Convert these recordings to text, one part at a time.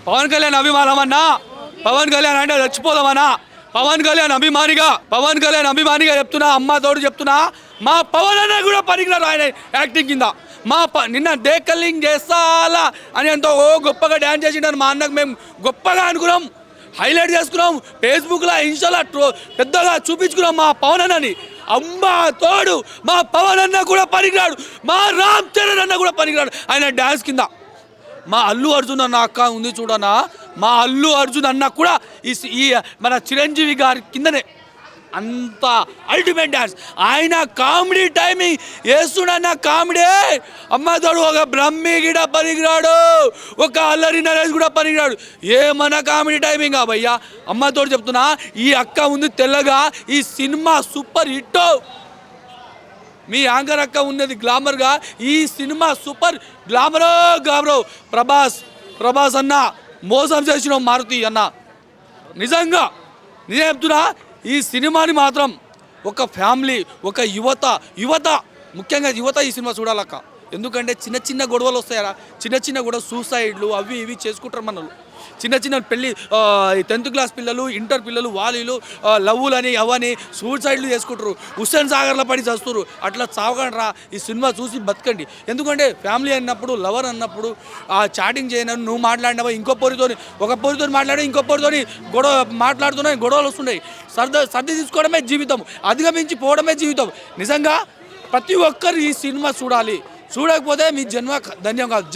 పవన్ కళ్యాణ్ అభిమానమన్నా, పవన్ కళ్యాణ్ అంటే చచ్చిపోదామన్నా. పవన్ కళ్యాణ్ అభిమానిగా చెప్తున్నా, అమ్మ తోడు చెప్తున్నా, మా పవన్ అన్న కూడా పనికిరాడు ఆయన యాక్టింగ్ కింద. నిన్న డేకల్లింగ్ చేస్తాలా అని ఎంతో గొప్పగా డ్యాన్స్ చేసిండారు మా అన్నకు. మేము గొప్పగా అనుకున్నాం, హైలైట్ చేసుకున్నాం, ఫేస్బుక్లో ఇన్స్టాలో పెద్దగా చూపించుకున్నాం మా పవన్ అన్నని. అమ్మ తోడు మా పవన్ అన్న కూడా పనికిరాడు, మా రామ్ చరణ్ అన్న కూడా పనికిరాడు ఆయన డ్యాన్స్ కింద. మా అల్లు అర్జున్ అన్న అక్క ఉంది చూడన్నా, మా అల్లు అర్జున్ అన్న కూడా ఈ మన చిరంజీవి గారి కిందనే అంత అల్టిమేట్ డ్యాన్స్. ఆయన కామెడీ టైమింగ్ వేస్తున్న కామెడీ అమ్మతోడు. ఒక బ్రహ్మి గిడ పనికిరాడు, ఒక అల్లరి నరేష్ కూడా పనికిరాడు. ఏమన్నా కామెడీ టైమింగ్ భయ్యా, అమ్మతోడు చెప్తున్నా. ఈ అక్క ఉంది తెల్లగా, ఈ సినిమా సూపర్ హిట్. మీ యాంకర్ అక్క ఉన్నది గ్లామర్గా, ఈ సినిమా సూపర్ గ్లామరో. ప్రభాస్ అన్న మోసం చేసిన మారుతి అన్న. నిజంగా నిజం చెప్తున్నా, ఈ సినిమాని మాత్రం ఒక ఫ్యామిలీ, ఒక యువత ముఖ్యంగా యువత ఈ సినిమా చూడాలక్క. ఎందుకంటే చిన్న గొడవలు వస్తాయరా, చిన్న గొడవ సూసైడ్లు అవి ఇవి చేసుకుంటారు మనలు. చిన్న పెళ్ళి 10th క్లాస్ పిల్లలు, ఇంటర్ పిల్లలు, వాళ్ళలు లవ్వులని అవని సూసైడ్లు చేసుకుంటారు, హుస్సేన్ సాగర్లో పడి చస్తున్నారు. అట్లా చావకండి రా, ఈ సినిమా చూసి బతకండి. ఎందుకంటే ఫ్యామిలీ అన్నప్పుడు, లవర్ అన్నప్పుడు చాటింగ్ చేయను, నువ్వు మాట్లాడినావా ఇంకో పొరితోని, ఒక పొరితో మాట్లాడి ఇంకో పొరితోని గొడవలు వస్తున్నాయి. సర్ది తీసుకోవడమే జీవితం, అధిగమించి పోవడమే జీవితం. నిజంగా ప్రతి ఒక్కరు ఈ సినిమా చూడకపోతే మీ జన్మ ధన్యం కాదు.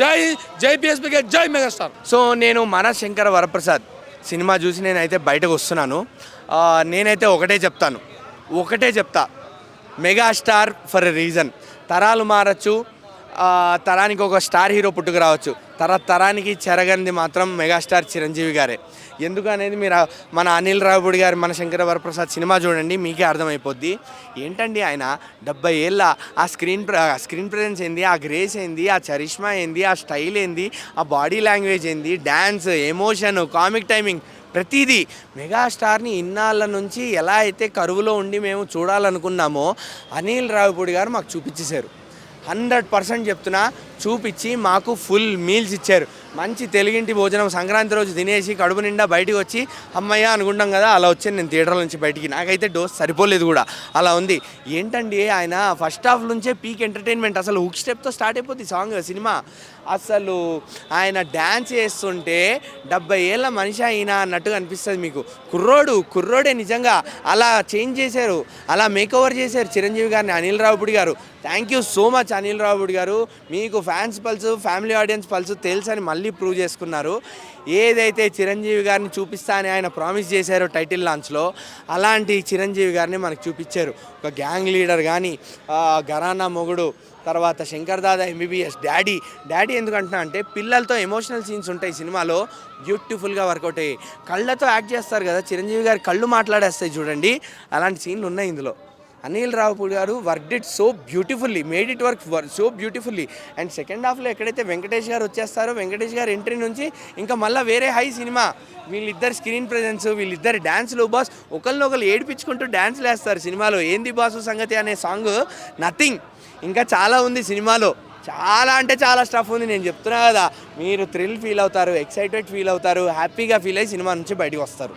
జై పిఎస్పీకే, జై మెగాస్టార్. సో నేను మన శంకర వరప్రసాద్ సినిమా చూసి నేనైతే బయటకు వస్తున్నాను. నేనైతే ఒకటే చెప్తా, మెగాస్టార్ ఫర్ ఎ రీజన్. తరాలు మారచ్చు, తరానికి ఒక స్టార్ హీరో పుట్టుకు రావచ్చు, తరానికి చెరగంది మాత్రం మెగాస్టార్ చిరంజీవి గారే. ఎందుకనేది మీరు మన అనిల్ రావుపూడి గారు మన శంకర వరప్రసాద్ సినిమా చూడండి, మీకే అర్థమైపోద్ది. ఏంటండి ఆయన 70 ఏళ్ళ ఆ స్క్రీన్ ప్రెజెన్స్ ఏంది, ఆ గ్రేస్ ఏంది, ఆ చరిష్మా ఏంది, ఆ స్టైల్ ఏంది, ఆ బాడీ లాంగ్వేజ్ ఏంది, డ్యాన్స్, ఎమోషన్, కామిక్ టైమింగ్, ప్రతిదీ మెగాస్టార్ని ఇన్నాళ్ళ నుంచి ఎలా అయితే కరువులో ఉండి మేము చూడాలనుకున్నామో అనిల్ రావుపూడి గారు మాకు చూపించేశారు. 100% చెప్తున్నా, చూపించి మాకు ఫుల్ మీల్స్ ఇచ్చారు. మంచి తెలుగింటి భోజనం సంక్రాంతి రోజు తినేసి కడుపు నిండా బయటికి వచ్చి అమ్మయ్య అనుకుంటాం కదా, అలా వచ్చాను నేను థియేటర్ నుంచి బయటికి. నాకైతే డోస్ సరిపోలేదు కూడా, అలా ఉంది. ఏంటండి ఆయన ఫస్ట్ హాఫ్ నుంచే పీక్ ఎంటర్టైన్మెంట్. అసలు హుక్ స్టెప్తో స్టార్ట్ అయిపోతుంది సాంగ్ సినిమా. అసలు ఆయన డ్యాన్స్ చేస్తుంటే 70 ఏళ్ళ మనిషి అయినా అన్నట్టుగా అనిపిస్తుంది మీకు. కుర్రోడే నిజంగా. అలా చేంజ్ చేశారు, అలా మేకోవర్ చేశారు చిరంజీవి గారిని అనిల్ రావుపూడి గారు. Thank you so much Anil Ravipudi గారు. మీకు fans pulse, family audience pulse తెలుసు అని మళ్ళీ ప్రూవ్ చేసుకున్నారు. ఏదైతే చిరంజీవి గారిని చూపిస్తా అని ఆయన ప్రామిస్ చేశారో టైటిల్ లాంచ్లో, అలాంటి చిరంజీవి గారిని మనకు చూపించారు. ఒక గ్యాంగ్ లీడర్ కానీ, ఘరానా మొగుడు, తర్వాత శంకర్ దాదా ఎంబీబీఎస్, డాడీ ఎందుకంటున్నా అంటే పిల్లలతో ఎమోషనల్ సీన్స్ ఉంటాయి సినిమాలో, బ్యూటిఫుల్గా వర్కౌట్ అయ్యాయి. కళ్ళతో యాక్ట్ చేస్తారు కదా చిరంజీవి గారి, కళ్ళు మాట్లాడేస్తాయి చూడండి, అలాంటి సీన్లు ఉన్నాయి ఇందులో. అనిల్ రావుపూడి గారు work it so beautifully, made it work so beautifully. And second హాఫ్లో ఎక్కడైతే వెంకటేష్ గారు వచ్చేస్తారో, వెంకటేష్ గారు ఎంట్రీ నుంచి ఇంకా మళ్ళీ వేరే హై సినిమా. వీళ్ళిద్దరు స్క్రీన్ ప్రెజెన్స్, వీళ్ళిద్దరు డ్యాన్స్లు, బాస్ ఒకరినొకరు ఏడిపించుకుంటూ డ్యాన్స్లు వేస్తారు సినిమాలో. ఏంది బాసు సంగతి అనే సాంగ్, నథింగ్. ఇంకా చాలా ఉంది సినిమాలో, చాలా అంటే చాలా స్టఫ్ ఉంది. నేను చెప్తున్నా కదా, మీరు థ్రిల్ ఫీల్ అవుతారు, ఎక్సైటెడ్ ఫీల్ అవుతారు, హ్యాపీగా ఫీల్ అయ్యి సినిమా నుంచి బయటకు వస్తారు.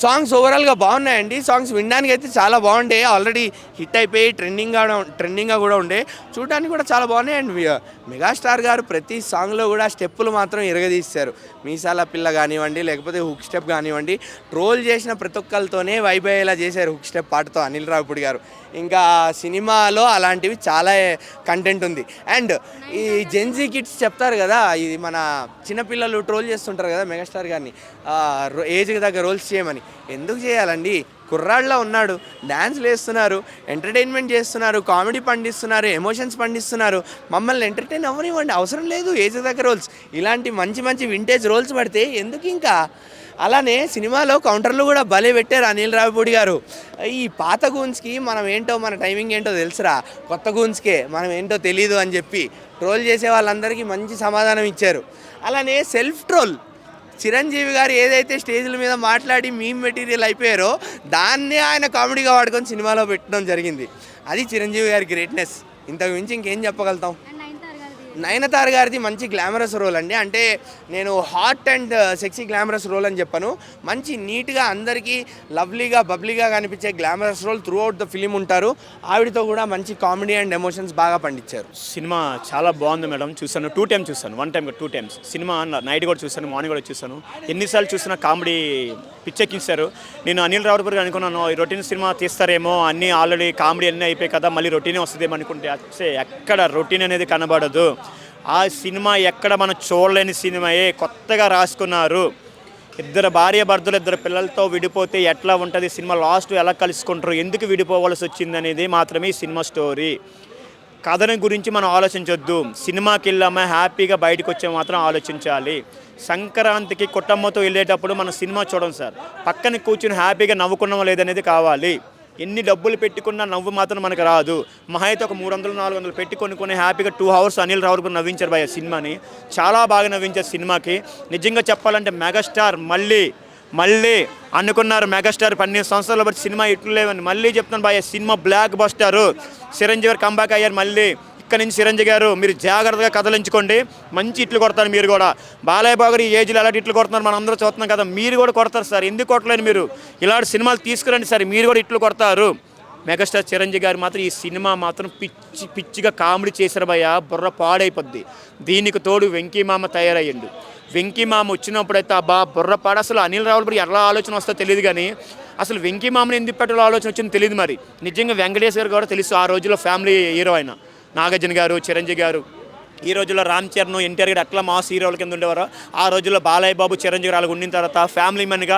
సాంగ్స్ ఓవరాల్గా బాగున్నాయండి. సాంగ్స్ వినడానికి అయితే చాలా బాగుండే, ఆల్రెడీ హిట్ అయిపోయి ట్రెండింగ్గా కూడా ఉండే, చూడడానికి కూడా చాలా బాగున్నాయి. అండ్ మెగాస్టార్ గారు ప్రతి సాంగ్లో కూడా స్టెప్పులు మాత్రం ఎరగదీస్తారు. మీసాల పిల్ల కానివ్వండి, లేకపోతే హుక్ స్టెప్ కానివ్వండి, ట్రోల్ చేసిన ప్రతి ఒక్కరితోనే వైబ్ అయ్యేలా చేశారు హుక్ స్టెప్ పాటతో అనిల్ రావుపూడి గారు. ఇంకా సినిమాలో అలాంటివి చాలా కంటెంట్ ఉంది. అండ్ ఈ జెన్జీ కిడ్స్ చెప్తారు కదా, ఇది మన చిన్నపిల్లలు ట్రోల్ చేస్తుంటారు కదా మెగాస్టార్ గారిని, ఏజ్కి తగ్గ రోల్స్ చేయమని. ఎందుకు చేయాలండి? కుర్రాళ్ళ ఉన్నాడు, డ్యాన్స్లు వేస్తున్నారు, ఎంటర్టైన్మెంట్ చేస్తున్నారు, కామెడీ పండిస్తున్నారు, ఎమోషన్స్ పండిస్తున్నారు. మమ్మల్ని ఎంటర్టైన్ అవ్వనివ్వండి, అవసరం లేదు ఏజ్ దగ్గర రోల్స్. ఇలాంటి మంచి వింటేజ్ రోల్స్ పడితే ఎందుకు ఇంకా. అలానే సినిమాలో కౌంటర్లు కూడా భలే పెట్టారు అనిల్ రావుపూడి గారు. ఈ పాత గూన్స్కి మనం ఏంటో, మన టైమింగ్ ఏంటో తెలుసురా, కొత్త గూన్స్కే మనం ఏంటో తెలీదు అని చెప్పి ట్రోల్ చేసే వాళ్ళందరికీ మంచి సమాధానం ఇచ్చారు. అలానే సెల్ఫ్ ట్రోల్, చిరంజీవి గారు ఏదైతే స్టేజ్ల మీద మాట్లాడి మీమ్ మెటీరియల్ అయిపోయారో దాన్నే ఆయన కామెడీగా వాడుకొని సినిమాలో పెట్టడం జరిగింది. అది చిరంజీవి గారి గ్రేట్నెస్. ఇంతకు మించి ఇంకేం చెప్పగలుగుతాం. నయనతార గారిది మంచి గ్లామరస్ రోల్ అండి. అంటే నేను hot and sexy glamorous role అని చెప్పాను. మంచి నీట్గా అందరికీ లవ్లీగా బబ్లీగా కనిపించే glamorous role throughout the film ఉంటారు. ఆవిడతో కూడా మంచి కామెడీ అండ్ ఎమోషన్స్ బాగా పండించారు. సినిమా చాలా బాగుంది మేడం. చూసాను 2 టైమ్స్ చూసాను, 1 టైం 2 టైమ్స్. సినిమా నైట్ కూడా చూసాను, మార్నింగ్ కూడా చూసాను. ఎన్నిసార్లు చూసినా కామెడీ పిచ్చెక్కిస్తారు. నేను అనిల్ రావుపూర్ అనుకున్నాను ఈ రొటీన్ సినిమా తీస్తారేమో, అన్నీ ఆల్రెడీ కామెడీ అన్నీ అయిపోయి కదా, మళ్ళీ రొటీనే వస్తుందేమో అనుకుంటే ఎక్కడ రొటీన్ అనేది కనబడదు. ఆ సినిమా ఎక్కడ మనం చూడలేని సినిమాయే, కొత్తగా రాసుకున్నారు. ఇద్దరు భార్య భర్తలు ఇద్దరు పిల్లలతో విడిపోతే ఎట్లా ఉంటుంది సినిమా, లాస్ట్ ఎలా కలుసుకుంటారు, ఎందుకు విడిపోవాల్సి వచ్చింది అనేది మాత్రమే ఈ సినిమా స్టోరీ. కథని గురించి మనం ఆలోచించొద్దు. సినిమాకి వెళ్ళామా హ్యాపీగా బయటకు వచ్చే మాత్రం ఆలోచించాలి. సంక్రాంతికి కుటుంబంతో వెళ్ళేటప్పుడు మనం సినిమా చూడం సార్, పక్కన కూర్చుని హ్యాపీగా నవ్వుకున్నాం లేదనేది కావాలి. ఎన్ని డబ్బులు పెట్టుకున్నా నవ్వు మాత్రం మనకు రాదు. మహా అయితే ఒక 300-400 పెట్టి కొనుక్కొని హ్యాపీగా 2 అవర్స్ అనిల్ రావుపూర్ నవ్వించారు భయ్య సినిమాని. చాలా బాగా నవ్వించారు సినిమాకి. నిజంగా చెప్పాలంటే మెగాస్టార్ మళ్ళీ అనుకున్నారు మెగాస్టార్ 12 సంవత్సరాలు బట్టి సినిమా ఇట్లు లేవని. మళ్ళీ చెప్తున్నాను భయ్య, సినిమా బ్లాక్ బస్టర్. చిరంజీవి గారు కంబ్యాక్ అయ్యారు. మళ్ళీ ఇక్కడ నుంచి చిరంజీవి గారు మీరు జాగ్రత్తగా కథలించుకోండి, మంచి ఇట్లు కొడతారు మీరు కూడా. బాలయ్య బాబు గారు ఈ ఏజ్లో ఎలాంటి ఇట్లు కొడుతున్నారు మనం అందరూ చూస్తున్నాం కదా, మీరు కూడా కొడతారు సార్. ఎందుకు కొట్టలేని మీరు? ఇలాంటి సినిమాలు తీసుకురండి సార్, మీరు కూడా ఇట్లు కొడతారు. మెగాస్టార్ చిరంజీవి గారు మాత్రం ఈ సినిమా మాత్రం పిచ్చిగా కామెడీ చేశారు భయ్య, బుర్ర పాడైపోద్ది. దీనికి తోడు వెంకీ మామ తయారయ్యిండు. వెంకీ మామ వచ్చినప్పుడైతే బుర్ర పాడు. అసలు అనిల్ రావుపూర్ ఎలా ఆలోచన వస్తుందో తెలియదు కానీ అసలు వెంకీ మామని ఎందుకు పెట్టాలో ఆలోచన వచ్చిందో తెలియదు. మరి నిజంగా వెంకటేష్ గారు కూడా తెలుసు, ఆ రోజుల్లో ఫ్యామిలీ హీరో ఆయన. నాగార్జున గారు, చిరంజీవి గారు, ఈ రోజుల్లో రామ్ చరణ్, ఎన్టీఆర్ గారు అట్లా మాస్ హీరోల కింద ఉండేవారు. ఆ రోజుల్లో బాలయ్య బాబు, చిరంజీవి గారు ఉండిన తర్వాత ఫ్యామిలీ మెన్గా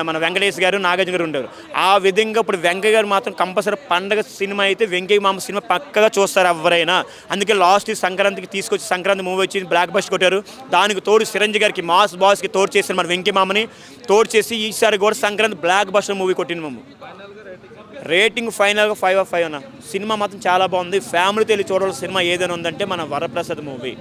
మన వెంకటేష్ గారు, నాగార్జున గారు ఉండేవారు. ఆ విధంగా ఇప్పుడు వెంకయ్య గారు మాత్రం కంపల్సరీ పండగ సినిమా అయితే వెంకయ్య మామ సినిమా పక్కగా చూస్తారు ఎవరైనా. అందుకే లాస్ట్ సంక్రాంతికి తీసుకొచ్చి సంక్రాంతి మూవీ వచ్చి బ్లాక్ బస్టర్ కొట్టారు. దానికి తోడు చిరంజీవి గారికి మాస్ బాస్కి తోడు చేశారు మన వెంకయ్య మామని. తోడు చేసి ఈసారి కూడా సంక్రాంతి బ్లాక్ బస్టర్ మూవీ కొట్టింది మేము. రేటింగ్ ఫైనల్గా 5/5 అన్న. సినిమా మాత్రం చాలా బాగుంది. ఫ్యామిలీతో వెళ్ళి చూడాల్సిన సినిమా ఏదైనా ఉందంటే మన వరప్రసాద్ మూవీ.